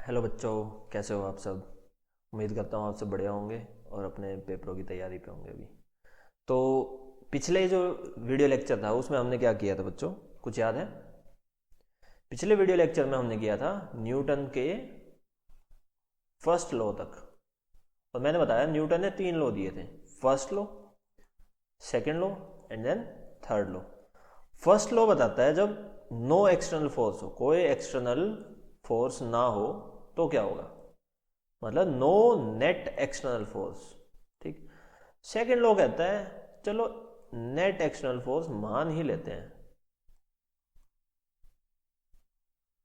Hello बच्चों, कैसे हो आप सब। उम्मीद करता हूँ आप सब बढ़िया होंगे और अपने पेपरों की तैयारी पे होंगे अभी। तो पिछले जो वीडियो लेक्चर था उसमें हमने क्या किया था बच्चों, कुछ याद है? पिछले वीडियो लेक्चर में हमने किया था न्यूटन के फर्स्ट लॉ तक। और मैंने बताया न्यूटन ने 3 लॉ दिए थे, first law, second law and then third law. First law बताता है जब नो एक्सटर्नल फोर्स हो, कोई एक्सटर्नल फोर्स ना हो तो क्या होगा, मतलब नो नेट एक्सटर्नल फोर्स। ठीक। सेकेंड लॉ कहता है चलो नेट एक्सटर्नल फोर्स मान ही लेते हैं।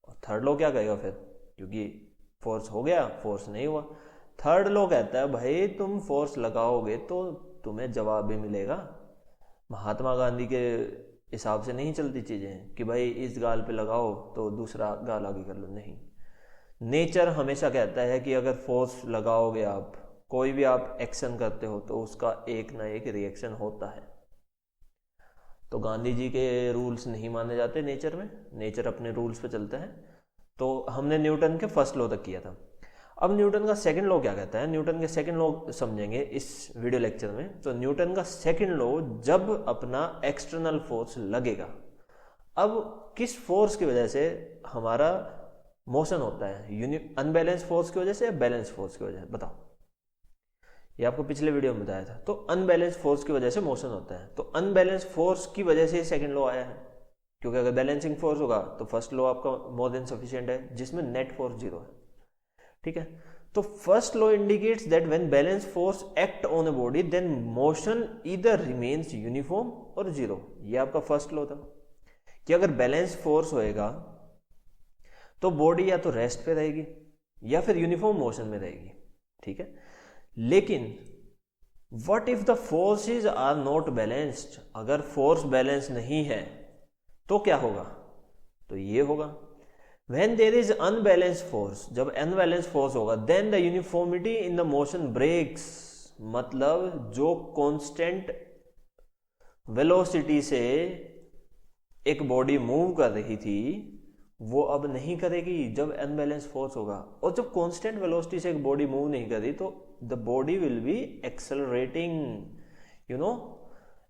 और थर्ड लॉ क्या कहेगा फिर, क्योंकि फोर्स हो गया, फोर्स नहीं हुआ। थर्ड लॉ कहता है भाई तुम फोर्स लगाओगे तो तुम्हें जवाब भी मिलेगा। महात्मा गांधी के हिसाब से नहीं चलती चीजें कि भाई इस गाल पे लगाओ तो दूसरा गाल आगे कर लो, नहीं। नेचर हमेशा कहता है कि अगर फोर्स लगाओगे आप, कोई भी आप एक्शन करते हो तो उसका एक ना एक रिएक्शन होता है। तो गांधी जी के रूल्स नहीं माने जाते नेचर में, नेचर अपने रूल्स पे चलता है। तो हमने न्यूटन के फर्स्ट लॉ तक किया था। अब न्यूटन का सेकंड लॉ क्या कहता है, न्यूटन के सेकंड लॉ समझेंगे इस वीडियो लेक्चर में। तो न्यूटन का सेकंड लॉ, जब अपना एक्सटर्नल फोर्स लगेगा, अब किस फोर्स की वजह से हमारा मोशन होता है, अनबैलेंस फोर्स की वजह से या बैलेंस फोर्स की वजह से, बताओ। ये आपको पिछले वीडियो में बताया था। तो अनबैलेंस फोर्स की वजह से मोशन होता है, तो अनबैलेंस फोर्स की वजह से सेकंड लॉ आया है। क्योंकि अगर बैलेंसिंग फोर्स होगा तो फर्स्ट लॉ आपका मोर देन सफिशिएंट है, जिसमें नेट फोर्स 0 है। ठीक है। तो first law indicates that when balance force act on a body then motion either remains uniform और 0। ये आपका फर्स्ट लॉ था कि अगर बैलेंस फोर्स होएगा तो बॉडी या तो रेस्ट पे रहेगी या फिर यूनिफॉर्म मोशन में रहेगी। ठीक है। लेकिन what if the forces are not balanced, अगर फोर्स बैलेंस नहीं है तो क्या होगा, तो ये होगा when there is unbalanced force, जब अनबैलेंस्ड फोर्स होगा then the uniformity in the motion breaks, मतलब जो कांस्टेंट वेलोसिटी से एक बॉडी मूव कर रही थी वो अब नहीं करेगी जब अनबैलेंस फोर्स होगा। और जब कांस्टेंट वेलोसिटी से एक बॉडी मूव नहीं कर रही तो the body will be accelerating. You know,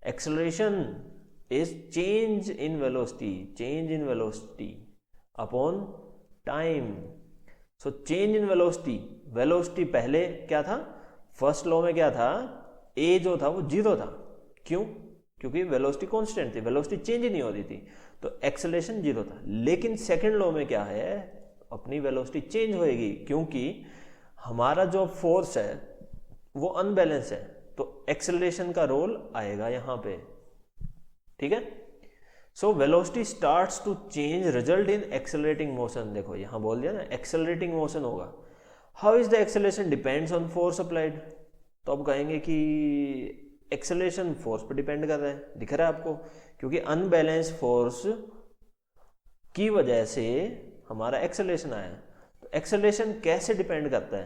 acceleration is change in velocity upon time. So change in velocity पहले क्या था, फर्स्ट लॉ में क्या था, ए जो था वो 0 था। क्यों? क्योंकि वेलोसिटी कांस्टेंट थी, वेलोसिटी चेंज ही नहीं हो रही थी, तो एक्सेलरेशन 0 था। लेकिन सेकंड लॉ में क्या है, अपनी वेलोसिटी चेंज होएगी क्योंकि हमारा जो फोर्स है वो अनबैलेंस है, तो एक्सेलरेशन का रोल आएगा यहां पे। ठीक है। So velocity starts to change result in accelerating motion. देखो यहां बोल दिया ना, एक्सेलरेटिंग मोशन होगा। How is the acceleration depends on force applied. तो अब कहेंगे कि एक्सेलरेशन फोर्स पर डिपेंड कर रहा है, दिख रहा है आपको, क्योंकि अनबैलेंस फोर्स की वजह से हमारा एक्सेलरेशन आया। तो एक्सेलरेशन कैसे डिपेंड करता है,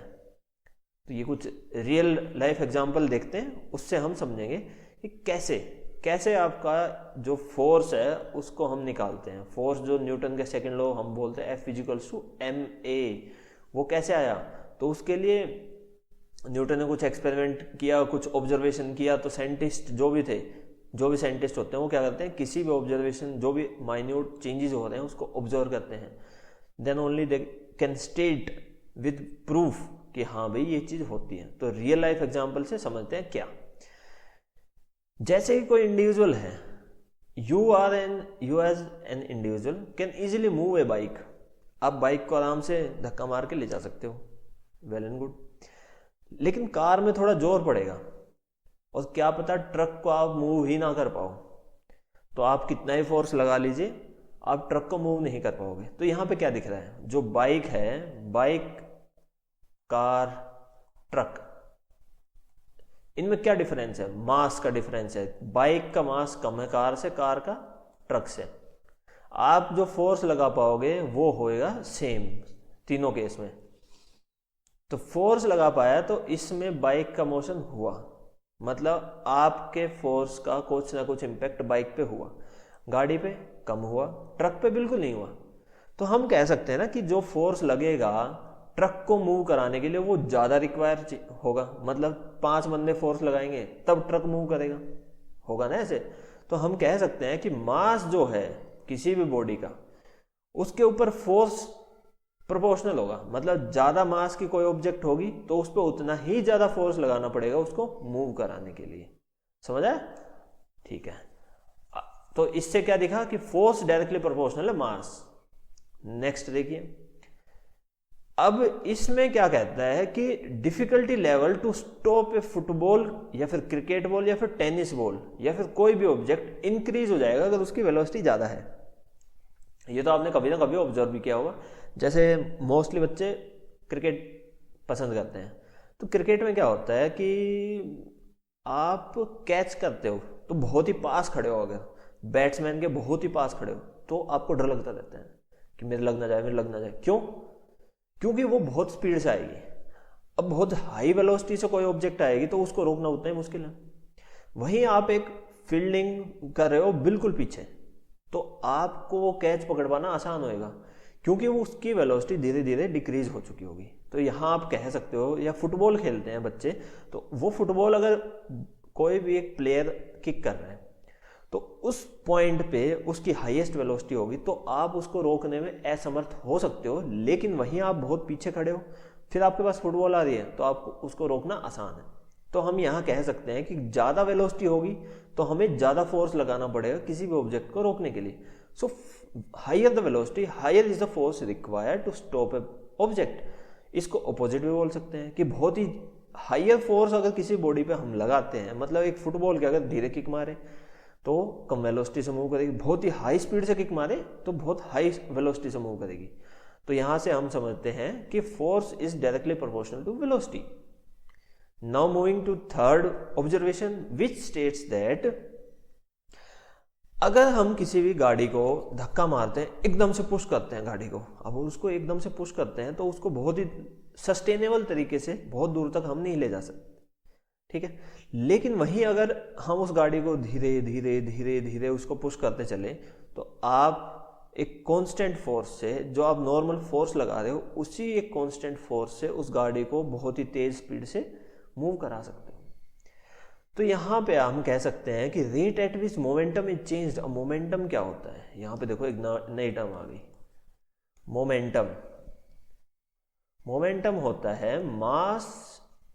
तो ये कुछ रियल लाइफ एग्जांपल देखते हैं, उससे हम समझेंगे कि कैसे आपका जो फोर्स है उसको हम निकालते हैं। फोर्स जो न्यूटन के सेकंड लॉ हम बोलते हैं F = ma, वो कैसे आया। तो उसके लिए न्यूटन ने कुछ एक्सपेरिमेंट किया, कुछ ऑब्जर्वेशन किया। तो साइंटिस्ट जो भी साइंटिस्ट होते हैं वो क्या करते हैं, किसी भी ऑब्जर्वेशन, जो भी माइन्यूट चेंजेस हो रहे हैं उसको ऑब्जर्व करते हैं, then only they can state with proof कि हाँ भाई ये चीज होती है। तो रियल लाइफ एग्जांपल से समझते हैं क्या। जैसे कि कोई इंडिविजुअल है, you as an individual can easily move a bike. आप बाइक को आराम से धक्का मार के ले जा सकते हो, वेल एंड गुड। लेकिन कार में थोड़ा जोर पड़ेगा और क्या पता ट्रक को आप मूव ही ना कर पाओ, तो आप कितना ही फोर्स लगा लीजिए आप ट्रक को मूव नहीं कर पाओगे। तो यहां पे क्या दिख रहा है, जो बाइक है, बाइक, कार, ट्रक, इनमें क्या डिफरेंस है, मास का डिफरेंस है। बाइक का मास कम है कार से, कार का ट्रक से। आप जो फोर्स लगा पाओगे वो होएगा सेम तीनों केस में। तो फोर्स लगा पाया तो इसमें बाइक का मोशन हुआ, मतलब आपके फोर्स का कुछ ना कुछ इंपैक्ट बाइक पे हुआ, गाड़ी पे कम हुआ, ट्रक पे बिल्कुल नहीं हुआ। तो हम कह सकते हैं ना कि जो फोर्स लगेगा ट्रक को मूव कराने के लिए वो ज्यादा रिक्वायर होगा, मतलब 5 बंदे फोर्स लगाएंगे तब ट्रक मूव करेगा, होगा ना ऐसे। तो हम कह सकते हैं कि मास जो है किसी भी बॉडी का, उसके ऊपर फोर्स प्रोपोर्शनल होगा, मतलब ज्यादा मास की कोई ऑब्जेक्ट होगी तो उस पर उतना ही ज्यादा फोर्स लगाना पड़ेगा उसको मूव कराने के लिए। समझ आया? ठीक है, तो इससे क्या दिखा कि फोर्स डायरेक्टली प्रोपोर्शनल है मास। नेक्स्ट देखिए, अब इसमें क्या कहता है कि difficulty level to stop a football या फिर क्रिकेट बॉल या फिर टेनिस बॉल या फिर कोई भी ऑब्जेक्ट इंक्रीज हो जाएगा अगर उसकी वेलोसिटी ज्यादा है। ये तो आपने कभी ना कभी ऑब्जर्व भी किया होगा, जैसे मोस्टली बच्चे क्रिकेट पसंद करते हैं, तो क्रिकेट में क्या होता है कि आप कैच करते हो तो बहुत ही पास खड़े हो, अगर बैट्समैन के बहुत ही पास खड़े हो तो आपको डर लगता रहता है कि मेरे लग ना जाए, मेरे लग ना जाए। क्यों? क्योंकि वो बहुत स्पीड से आएगी। अब बहुत हाई वेलोसिटी से कोई ऑब्जेक्ट आएगी तो उसको रोकना उतना ही मुश्किल है। वहीं आप एक फील्डिंग कर रहे हो बिल्कुल पीछे, तो आपको वो कैच पकड़ पाना आसान होएगा क्योंकि वो उसकी वेलोसिटी धीरे धीरे डिक्रीज हो चुकी होगी। तो यहाँ आप कह सकते हो, या फुटबॉल खेलते हैं बच्चे, तो वो फुटबॉल अगर कोई भी एक प्लेयर किक कर रहा है तो उस पॉइंट पे उसकी हाईएस्ट वेलोसिटी होगी तो आप उसको रोकने में असमर्थ हो सकते हो, लेकिन वहीं आप बहुत पीछे खड़े हो, फिर आपके पास फुटबॉल आ रही है तो आपको उसको रोकना आसान है। तो हम यहाँ कह सकते हैं कि ज़्यादा वेलोसिटी होगी तो हमें ज़्यादा फोर्स लगाना पड़ेगा किसी भी ऑब्जेक्ट को रोकने के लिए। So higher the velocity higher is the force required to stop a object. इसको अपोजिट भी बोल सकते हैं कि बहुत ही हायर फोर्स अगर किसी बॉडी पे हम लगाते हैं, मतलब एक फुटबॉल के अगर धीरे किक मारे तो कम वेलोसिटी से मूव करेगी, बहुत ही हाई स्पीड से किक मारे तो बहुत हाई वेलोसिटी से मूव करेगी। तो यहां से हम समझते हैं कि force is directly proportional to velocity. Now moving to third observation which states that अगर हम किसी भी गाड़ी को धक्का मारते हैं, एकदम से पुश करते हैं गाड़ी को, अब उसको एकदम से पुश करते हैं तो उसको बहुत ही सस्टेनेबल तरीके से बहुत दूर तक हम नहीं ले जा सकते, ठीक है। लेकिन वहीं अगर हम उस गाड़ी को धीरे धीरे धीरे धीरे उसको पुश करते चले तो आप एक कांस्टेंट फोर्स से, जो आप नॉर्मल फोर्स लगा रहे हो, उसी एक कांस्टेंट फोर्स से उस गाड़ी को बहुत ही तेज स्पीड से मूव करा सकते हो। तो यहां पे हम कह सकते हैं कि rate at which momentum is changed. अब मोमेंटम क्या होता है, यहां पे देखो एक नई टर्म आ गई, मोमेंटम। मोमेंटम होता है मास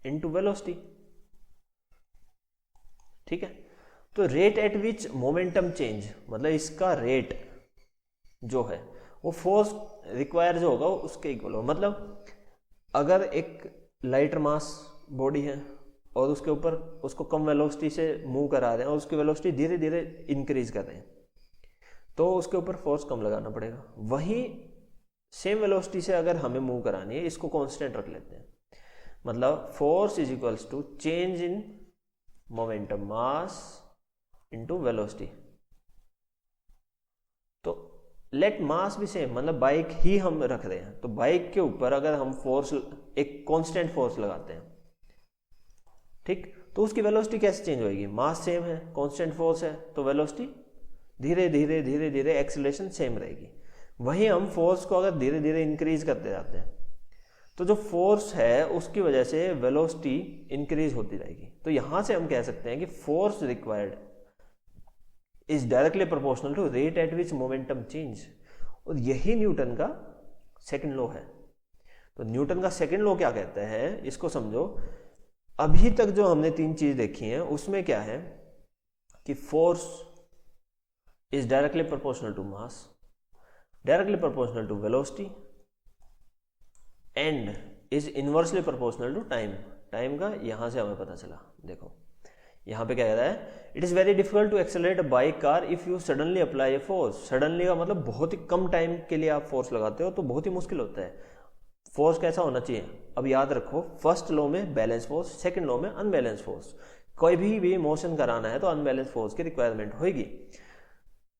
इनटू वेलोसिटी, ठीक है। तो rate at which momentum change, मतलब इसका रेट जो है वो फोर्स रिक्वायर जो होगा उसके इक्वल होगा। मतलब अगर एक लाइटर मास बॉडी है और उसके ऊपर उसको कम वेलोसिटी से मूव करा रहे हैं और उसकी वेलोसिटी धीरे धीरे इंक्रीज कर रहे हैं तो उसके ऊपर फोर्स कम लगाना पड़ेगा। वहीं सेम वेलोसिटी से अगर हमें मूव करानी है, इसको कांस्टेंट रख लेते हैं, मतलब force is equals to change in momentum mass into velocity. तो लेट मास भी सेम, मतलब बाइक ही हम रख रहे हैं तो बाइक के ऊपर अगर हम फोर्स एक कांस्टेंट फोर्स लगाते हैं, ठीक, तो उसकी वेलोसिटी कैसे चेंज होगी? मास सेम है, कांस्टेंट फोर्स है, तो वेलोसिटी धीरे धीरे धीरे धीरे एक्सीलरेशन सेम रहेगी। वहीं हम फोर्स को अगर धीरे धीरे इंक्रीज करते जाते हैं तो जो फोर्स है उसकी वजह से वेलोसिटी इंक्रीज होती जाएगी। तो यहां से हम कह सकते हैं कि force required is directly proportional to rate at which momentum change. और यही न्यूटन का सेकंड लॉ है। तो न्यूटन का सेकंड लॉ क्या कहता है, इसको समझो। अभी तक जो हमने 3 चीज देखी हैं उसमें क्या है कि force is directly proportional to mass, directly proportional to velocity and is inversely proportional to time. Time का यहां से हमें पता चला, देखो यहां पे क्या कह रहा है, it is very difficult to accelerate a bike car if you suddenly apply a force. Suddenly का मतलब बहुत ही कम टाइम के लिए आप फोर्स लगाते हो तो बहुत ही मुश्किल होता है। फोर्स कैसा होना चाहिए, अब याद रखो, फर्स्ट लॉ में बैलेंस फोर्स, सेकंड लॉ में अनबैलेंस फोर्स। कोई भी मोशन कराना है तो अनबैलेंस फोर्स की रिक्वायरमेंट होगी।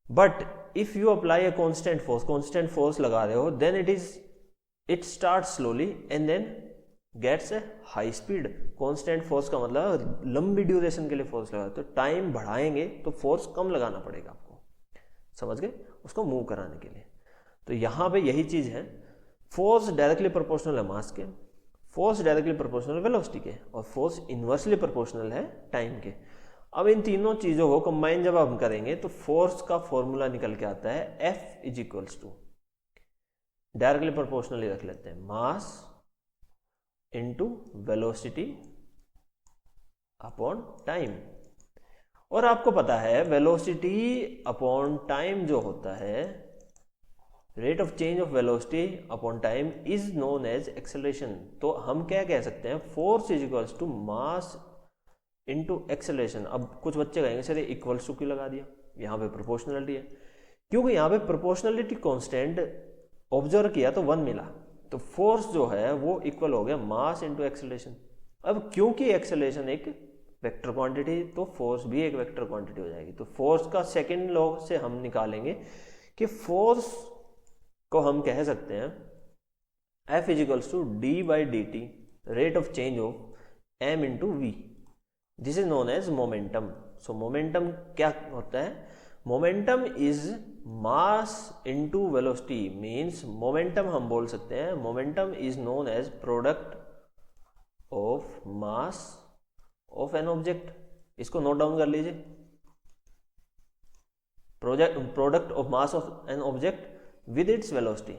But if you apply a constant force लगा रहे हो, then it start slowly and then gets a high speed. Constant force का मतलब लंबी ड्यूरेशन के लिए फोर्स लगा, तो टाइम बढ़ाएंगे तो फोर्स कम लगाना पड़ेगा आपको, समझ गए, उसको मूव कराने के लिए। तो यहां पे यही चीज है, फोर्स डायरेक्टली प्रोपोर्शनल है मास के, फोर्स डायरेक्टली प्रोपोर्शनल वेलोसिटी के, और फोर्स इन्वर्सली प्रोपोर्शनल है टाइम के। अब इन तीनों चीजों को कंबाइन जब हम करेंगे तो फोर्स का फॉर्मूला निकल के आता है F is equals to, directly proportionally रख लेते हैं, mass into velocity upon time. और आपको पता है वेलोसिटी अपॉन टाइम जो होता है, rate of change of velocity upon time is known as acceleration. तो हम क्या कह सकते हैं, force is equals to mass into acceleration. अब कुछ बच्चे कहेंगे सर ये इक्वल्स टू क्यों लगा दिया, यहाँ पे प्रोपोर्शनलिटी है, क्योंकि यहाँ पे प्रोपोर्शनलिटी कांस्टेंट ऑब्जर्व किया तो 1 मिला, तो फोर्स जो है वो इक्वल हो गया मास इनटू एक्सेलरेशन। अब क्योंकि एक्सेलरेशन एक वेक्टर क्वांटिटी, तो फोर्स भी एक वेक्टर क्वांटिटी हो जाएगी। तो फोर्स का सेकेंड लॉ से हम निकालेंगे कि फोर्स को हम कह सकते हैं F is equals to D by D T, rate of change of m into V, this is known as momentum. So momentum क्या होता है, momentum is mass into velocity, means momentum हम बोल सकते हैं, momentum is known as product of mass of an object. इसको note down कर लीजिए, product of mass of an object with its velocity.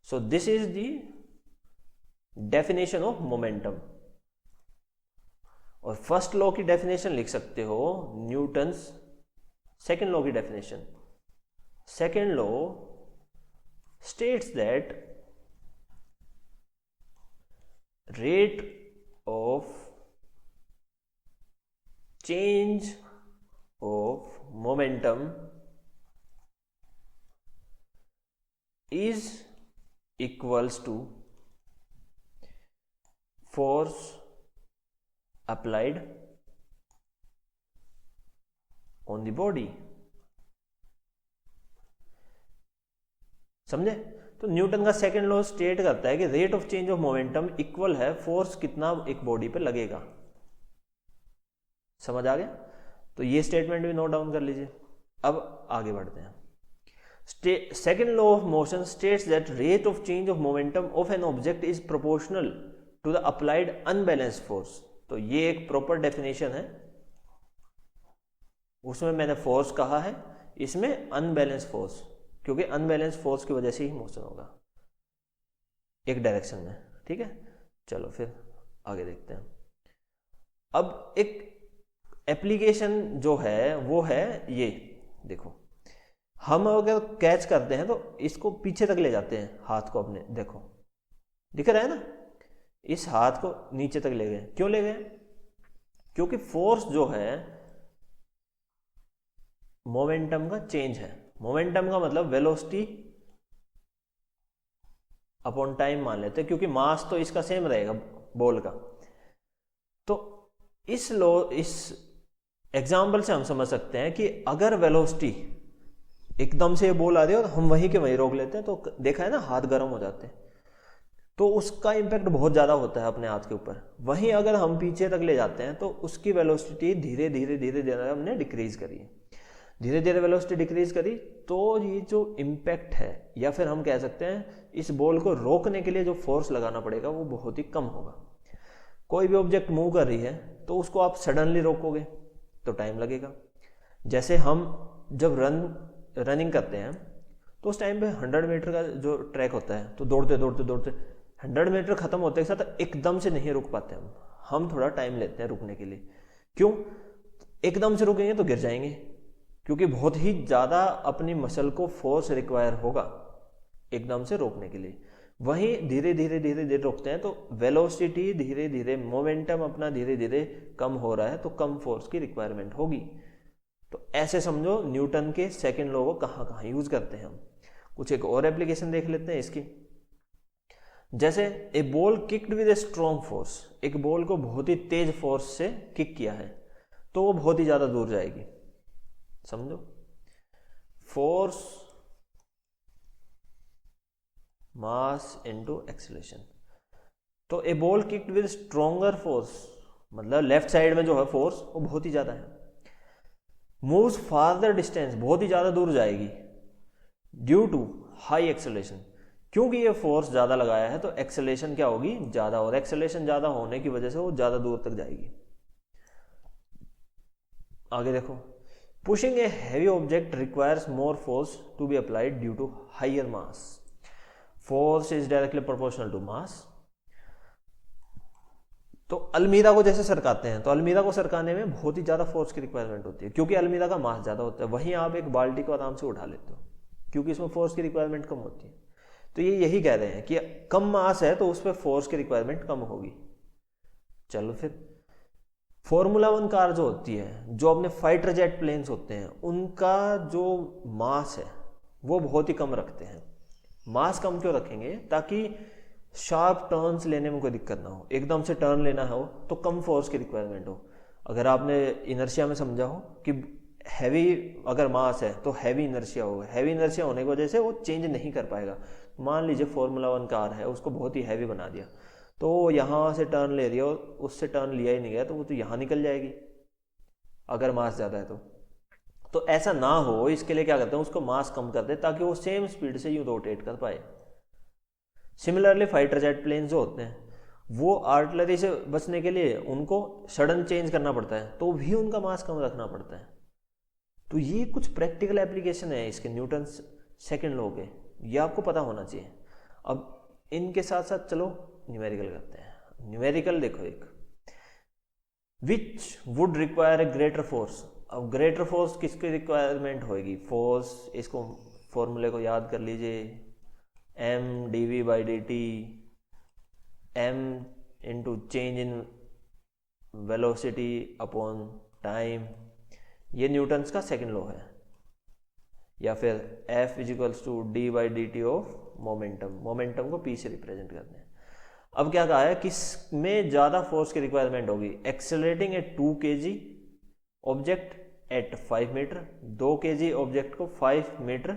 So this is the definition of momentum. और first law की definition लिख सकते हो Newton's second law की definition. Second law states that rate of change of momentum is equals to force applied on the body। समझे? तो Newton का second law state करता है कि rate of change of momentum equal है force कितना एक बॉडी पे लगेगा। समझ आ गया? तो ये स्टेटमेंट भी नोट डाउन कर लीजिए। अब आगे बढ़ते हैं। Second law of motion states that rate of change of momentum of an object is proportional to the applied unbalanced force. तो ये एक प्रॉपर डेफिनेशन है, उसमें मैंने फोर्स कहा है, इसमें अनबैलेंस फोर्स, क्योंकि अनबैलेंस फोर्स की वजह से ही मोशन होगा एक डायरेक्शन में। ठीक है, चलो फिर आगे देखते हैं। अब एक एप्लीकेशन जो है वो है ये देखो, हम अगर कैच करते हैं तो इसको पीछे तक ले जाते हैं हाथ को अपने, देखो दिख रहा है ना, इस हाथ को नीचे तक ले गए। क्यों ले गए? क्योंकि फोर्स जो है मोमेंटम का चेंज है। मोमेंटम का मतलब वेलोसिटी अपॉन टाइम मान लेते हैं, क्योंकि मास तो इसका सेम रहेगा बॉल का। तो इस एग्जाम्पल से हम समझ सकते हैं कि अगर वेलोसिटी एकदम से ये बॉल आ रही है और हम वहीं के वहीं रोक लेते हैं, तो देखा है ना हाथ गर्म हो जाते हैं, तो उसका इम्पैक्ट बहुत ज़्यादा होता है अपने हाथ के ऊपर। वहीं अगर हम पीछे तक ले जाते हैं तो उसकी वेलोसिटी धीरे धीरे धीरे धीरे हमने डिक्रीज करी है, धीरे धीरे वेलोसिटी डिक्रीज करी, तो ये जो इम्पैक्ट है, या फिर हम कह सकते हैं इस बॉल को रोकने के लिए जो फोर्स लगाना पड़ेगा वो बहुत ही कम होगा। कोई भी ऑब्जेक्ट मूव कर रही है तो उसको आप सडनली रोकोगे तो टाइम लगेगा। जैसे हम जब रनिंग करते हैं तो उस टाइम पे 100 मीटर का जो ट्रैक होता है, तो दौड़ते दौड़ते दौड़ते 100 मीटर खत्म होते के साथ एकदम से नहीं रुक पाते हम थोड़ा टाइम लेते हैं रुकने के लिए। क्यों? एकदम से रुकेंगे तो गिर जाएंगे, क्योंकि बहुत ही ज़्यादा अपनी मसल को फोर्स रिक्वायर होगा एकदम से रोकने के लिए। वहीं धीरे धीरे धीरे धीरे रोकते हैं तो वेलोसिटी धीरे धीरे, मोमेंटम अपना धीरे धीरे कम हो रहा है, तो कम फोर्स की रिक्वायरमेंट होगी। तो ऐसे समझो न्यूटन के सेकेंड लॉ को कहाँ कहाँ यूज करते हैं हम। कुछ एक और एप्लीकेशन देख लेते हैं इसकी। जैसे a ball kicked with a strong force, एक बॉल को बहुत ही तेज फोर्स से किक किया है तो वो बहुत ही ज्यादा दूर जाएगी। समझो, फोर्स मास इनटू एक्सीलरेशन। तो a ball kicked with stronger force, मतलब लेफ्ट साइड में जो है फोर्स वो बहुत ही ज्यादा है, मूव्स फार्दर डिस्टेंस, बहुत ही ज्यादा दूर जाएगी, ड्यू टू हाई एक्सेलरेशन, क्योंकि ये फोर्स ज़्यादा लगाया है तो एक्सेलरेशन क्या होगी, ज़्यादा, और एक्सेलरेशन ज़्यादा होने की वजह से वो ज़्यादा दूर तक जाएगी। आगे देखो, pushing a heavy object requires more force to be applied due to higher mass, force is directly proportional to mass. तो अलमीरा को जैसे सरकाते हैं, तो अलमीरा को सरकाने में बहुत ही ज़्यादा फोर्स की रिक्वायरमेंट होती है, क्योंकि अलमीरा का मास ज़्यादा होता है। वहीं आप एक बाल्टी को आराम से उठा लेते हो, क्योंकि इसमें फोर्स की रिक्वायरमेंट कम होती है। तो ये यही कह रहे हैं कि कम मास है तो उस पर फोर्स की रिक्वायरमेंट कम होगी। चलो फिर, फॉर्मूला 1 कार जो होती है, जो अपने फाइटर जेट प्लेन्स होते हैं, उनका जो मास है वो बहुत ही कम रखते हैं। मास कम क्यों रखेंगे, ताकि शार्प टर्न्स लेने में कोई दिक्कत ना हो, एकदम से टर्न लेना हो तो कम फोर्स की रिक्वायरमेंट हो। अगर आपने इनर्शिया में समझा हो कि हैवी अगर मास है तो हैवी इनर्शिया होगा, हैवी इनर्शिया होने की वजह से वो चेंज नहीं कर पाएगा। मान लीजिए फॉर्मूला 1 कार है, उसको बहुत ही हैवी बना दिया, तो यहाँ से टर्न ले रही है और उससे टर्न लिया ही नहीं गया, तो वो तो यहाँ निकल जाएगी अगर मास ज़्यादा है तो ऐसा ना हो, इसके लिए क्या करते हैं, उसको मास कम कर दे ताकि वो सेम स्पीड से यूँ रोटेट कर पाए। सिमिलरली फाइटर जेट प्लेन जो होते हैं, वो आर्टिलरी से बचने के लिए उनको सडन चेंज करना पड़ता है, तो भी उनका मास कम रखना पड़ता है। तो ये कुछ प्रैक्टिकल एप्लीकेशन है इसके न्यूटन सेकंड लॉ के, ये आपको पता होना चाहिए। अब इनके साथ साथ चलो न्यूमेरिकल करते हैं। न्यूमेरिकल देखो, एक which would require a greater force. अब ग्रेटर फोर्स किसकी रिक्वायरमेंट होगी, फोर्स, इसको फॉर्मूले को याद कर लीजिए, m dv by dt, m into change in velocity upon time, ये न्यूटन्स का सेकंड लॉ है। या फिर F equals to D by D T of momentum, momentum को P से रिप्रेजेंट करते हैं। अब क्या कहा है, किसमें ज़्यादा फोर्स की रिक्वायरमेंट होगी, accelerating a 2 kg object at 5 metre, 2 kg object को 5 मीटर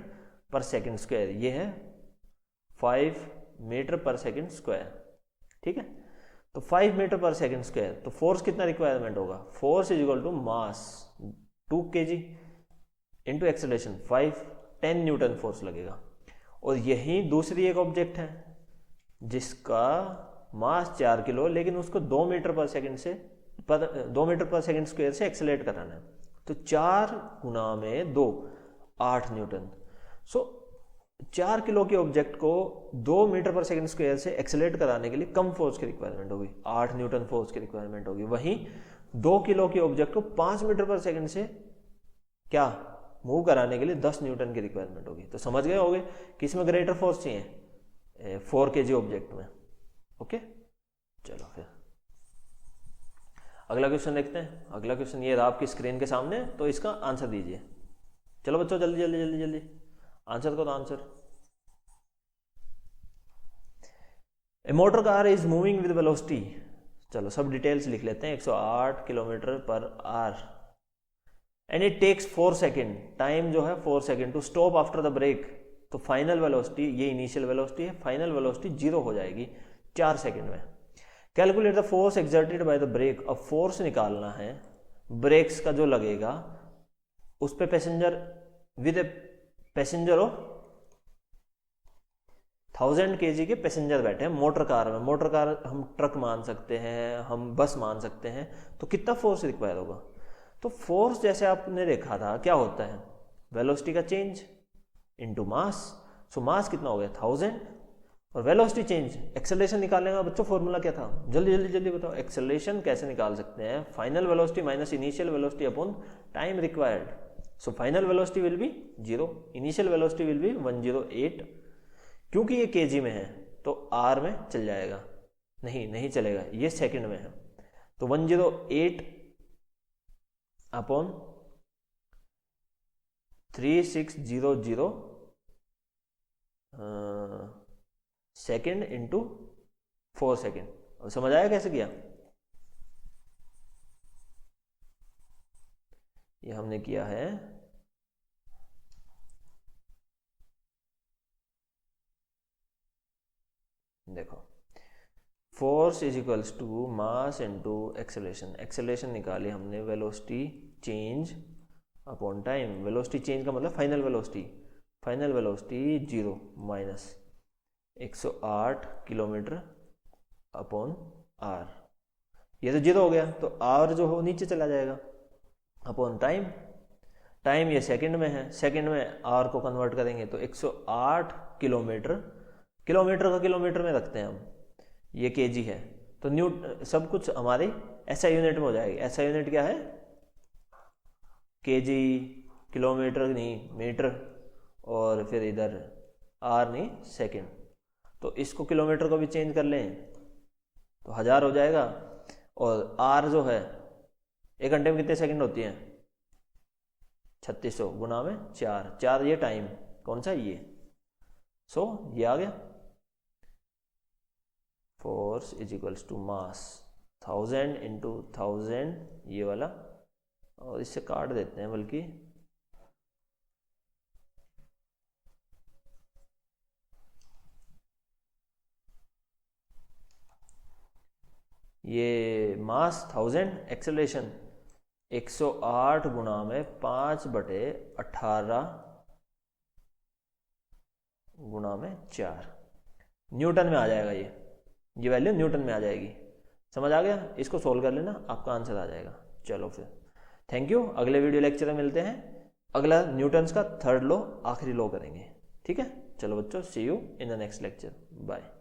पर सेकेंड स्क्वायर, ये है 5 मीटर पर सेकेंड स्क्वायर, ठीक है। तो 5 मीटर पर सेकेंड स्क्वायर, तो फोर्स कितना रिक्वायरमेंट होगा, force is equal to mass 2 kg into acceleration 10 newton force लगेगा। और यही दूसरी एक ऑब्जेक्ट है जिसका मास 4 किलो, लेकिन उसको 2 मीटर पर सेकेंड स्क्वायर से एक्सेलरेट कराना है, तो 4 गुना में 2, 8 न्यूटन। सो 4 किलो के ऑब्जेक्ट को 2 मीटर पर सेकेंड स्क्वायर से एक्सेलरेट कराने के लिए कम फोर्स की रिक्वायरमेंट होगी, 8 न्यूटन फोर्स की रिक्वायरमेंट होगी। वहीं 2 किलो के ऑब्जेक्ट को 5 मीटर पर सेकेंड से क्या मूव कराने के लिए 10 न्यूटन की रिक्वायरमेंट होगी। तो समझ गए होंगे कि इसमें ग्रेटर फोर्स चाहिए 4 kg ऑब्जेक्ट में। ओके, चलो फिर अगला क्वेश्चन देखते हैं। अगला क्वेश्चन ये रहा आपकी स्क्रीन के सामने, तो इसका आंसर दीजिए। चलो बच्चों, जल्दी जल्दी जल्दी जल्दी आंसर करो, answer. A motor car is moving with velocity, चलो सब डिटेल्स लिख लेते हैं, 108 किलोमीटर पर hour, and it takes 4 second, time जो है 4 second to stop after the brake. तो फाइनल वेलोसिटी, ये इनिशियल वेलोसिटी है, फाइनल वेलोसिटी 0 हो जाएगी 4 सेकेंड में। Calculate the force exerted by the brake, अब फोर्स निकालना है ब्रेक्स का जो लगेगा उस पे passenger with a passenger of 1000 kg के पैसेंजर बैठे हैं मोटर कार में। मोटर कार हम ट्रक मान सकते हैं, हम बस मान सकते हैं, तो कितना फोर्स रिक्वायर होगा। तो फोर्स जैसे आपने देखा था क्या होता है, वेलोसिटी का चेंज इनटू मास। सो मास कितना हो गया 1000, और वेलोसिटी चेंज, एक्सेलरेशन निकालने का बच्चों फॉर्मूला क्या था, जल्दी जल्दी जल्दी बताओ। एक्सेलरेशन कैसे निकाल सकते हैं, final velocity minus initial velocity upon time required. So final velocity will be 0, initial velocity will be 108। क्योंकि ये kg में है तो r में चल जाएगा, नहीं चलेगा, ये सेकंड में है, तो 108 अपॉन 3600 सेकेंड इंटू 4 सेकेंड। अब समझ आया कैसे किया, ये हमने किया है देखो, force is equals to mass into acceleration, acceleration निकाली हमने velocity change upon time. Velocity change का मतलब final velocity, final velocity 0 minus 108 kilometre upon hour, ये तो 0 हो गया, तो आर जो हो नीचे चला जाएगा, अपॉन टाइम, टाइम ये सेकंड में है, सेकंड में आर को कन्वर्ट करेंगे तो 108 किलोमीटर, किलोमीटर का किलोमीटर में रखते हैं हम, ये केजी है, तो सब कुछ हमारे एसआई यूनिट में हो जाएगी। एसआई यूनिट क्या है? केजी, किलोमीटर नहीं मीटर, और फिर इधर आर नहीं सेकंड, तो इसको किलोमीटर को भी चेंज कर लें तो 1000 हो जाएगा। और आर जो है 1 घंटे में कितने सेकंड होती हैं? 3600 गुना में 4, 4 ये टाइम, कौन सा ये, सो ये आ गया। Force is equals to mass 1000 into 1000 ये वाला, और इससे काट देते हैं बल्कि, ये मास 1000, एक्सेलरेशन 108 गुना में 5/18 गुना में 4, न्यूटन में आ जाएगा ये वैल्यू न्यूटन में आ जाएगी। समझ आ गया? इसको सोल्व कर लेना, आपका आंसर आ जाएगा। चलो फिर, थैंक यू। अगले वीडियो लेक्चर में मिलते हैं। अगला न्यूटन्स का 3rd लॉ, आखिरी लॉ करेंगे। ठीक है, चलो बच्चों, see you in the next lecture, bye.